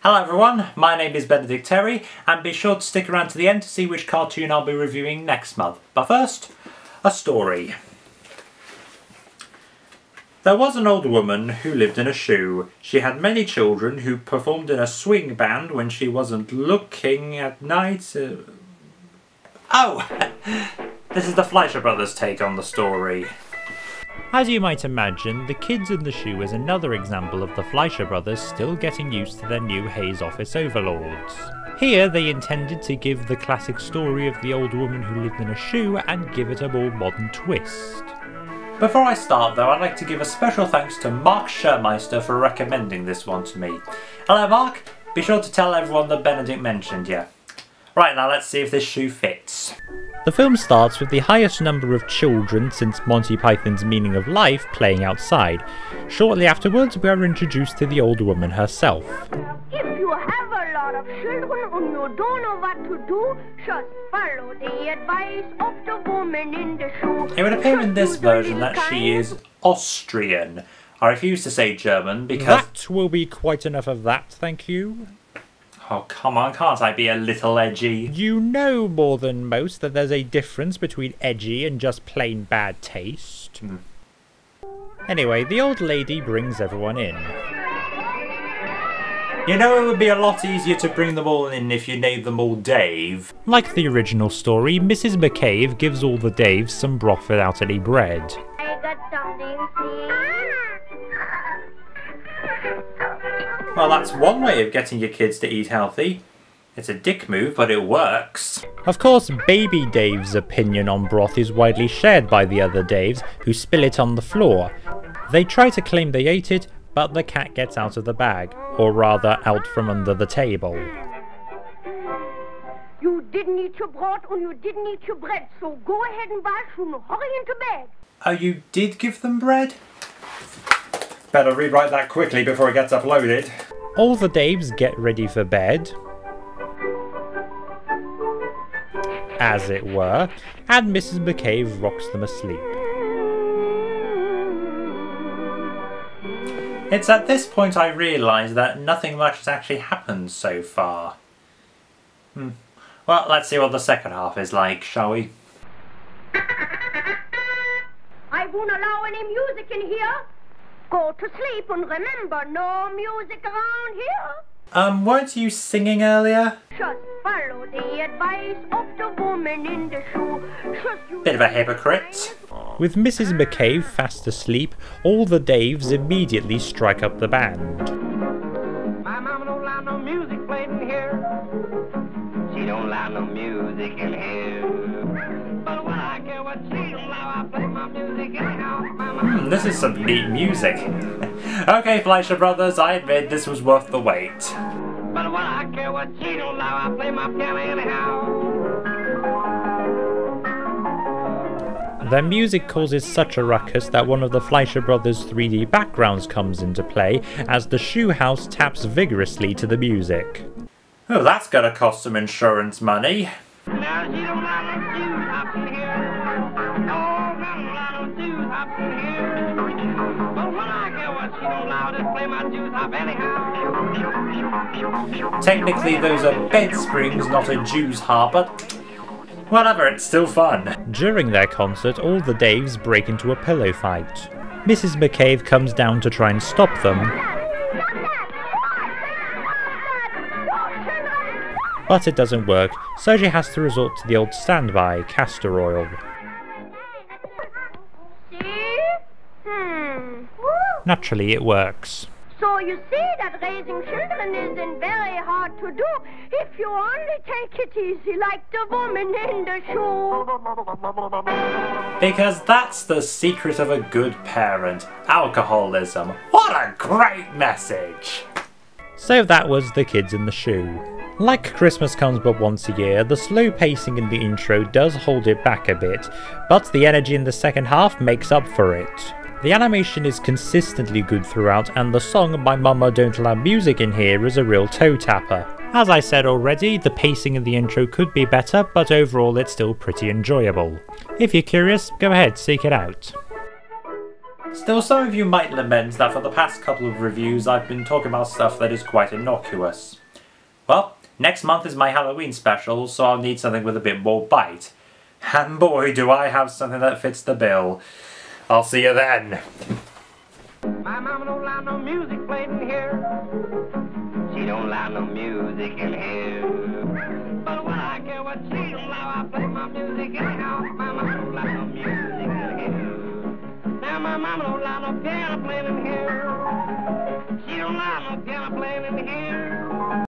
Hello everyone, my name is Benedict and be sure to stick around to the end to see which cartoon I'll be reviewing next month. But first, a story. There was an old woman who lived in a shoe. She had many children who performed in a swing band when she wasn't looking at night. Oh! This is the Fleischer Brothers' take on the story. As you might imagine, The Kids in the Shoe is another example of the Fleischer Brothers still getting used to their new Hayes office overlords. Here they intended to give the classic story of the old woman who lived in a shoe and give it a more modern twist. Before I start though, I'd like to give a special thanks to Mark Schermeister for recommending this one to me. Hello Mark, be sure to tell everyone that Benedict mentioned you. Right, now let's see if this shoe fits. The film starts with the highest number of children since Monty Python's Meaning of Life playing outside. Shortly afterwards, we are introduced to the old woman herself. If you have a lot of children and you don't know what to do, just follow the advice of the woman in the shoe. It would appear in this version that she is Austrian. I refuse to say German because... That will be quite enough of that, thank you. Oh, come on, can't I be a little edgy? You know more than most that there's a difference between edgy and just plain bad taste. Anyway, the old lady brings everyone in. You know, it would be a lot easier to bring them all in if you named them all Dave. Like the original story, Mrs. McCabe gives all the Daves some broth without any bread. I got something, see? Well, that's one way of getting your kids to eat healthy. It's a dick move, but it works. Of course, baby Dave's opinion on broth is widely shared by the other Daves, who spill it on the floor. They try to claim they ate it, but the cat gets out of the bag, or rather, out from under the table. You didn't eat your broth and you didn't eat your bread, so go ahead and wash and hurry into bed. Oh, you did give them bread? Better rewrite that quickly before it gets uploaded. All the Daves get ready for bed, as it were, and Mrs. McCabe rocks them asleep. It's at this point I realise that nothing much has actually happened so far. Well, let's see what the second half is like, shall we? I won't allow any music in here. Go to sleep and remember, no music around here. Weren't you singing earlier? Just follow the advice of the woman in the shoe. Bit of a hypocrite. With Mrs. McCabe fast asleep, all the Daves immediately strike up the band. My mama don't allow no music played in here. She don't allow no music in here. But when I care what she don't allow, I play my music anyhow. This is some neat music. Okay, Fleischer Brothers, I admit this was worth the wait. But when I care what she don't allow, I play my piano anyhow. Their music causes such a ruckus that one of the Fleischer Brothers' 3D backgrounds comes into play as the shoe house taps vigorously to the music. Oh, that's gonna cost some insurance money. Now she don't allow no shoes up in here. Oh, no, don't allow no shoes up in here. But when I care what she don't allow, just play my shoes up anyhow. Technically those are bed springs, not a Jew's harp, but whatever, it's still fun. During their concert, all the Daves break into a pillow fight. Mrs. McCabe comes down to try and stop them, but it doesn't work, so she has to resort to the old standby, castor oil. Naturally, it works. So you see that raising children isn't very hard to do if you only take it easy like the woman in the shoe. Because that's the secret of a good parent. Alcoholism. What a great message! So that was The Kids in the Shoe. Like Christmas Comes But Once a Year, the slow pacing in the intro does hold it back a bit, but the energy in the second half makes up for it. The animation is consistently good throughout, and the song My Mama Don't Allow Music in Here is a real toe tapper. As I said already, the pacing in the intro could be better, but overall it's still pretty enjoyable. If you're curious, go ahead, seek it out. Still, some of you might lament that for the past couple of reviews I've been talking about stuff that is quite innocuous. Well, next month is my Halloween special, so I'll need something with a bit more bite. And boy, do I have something that fits the bill. I'll see you then. My mama don't allow no music played in here. She don't allow no music in here.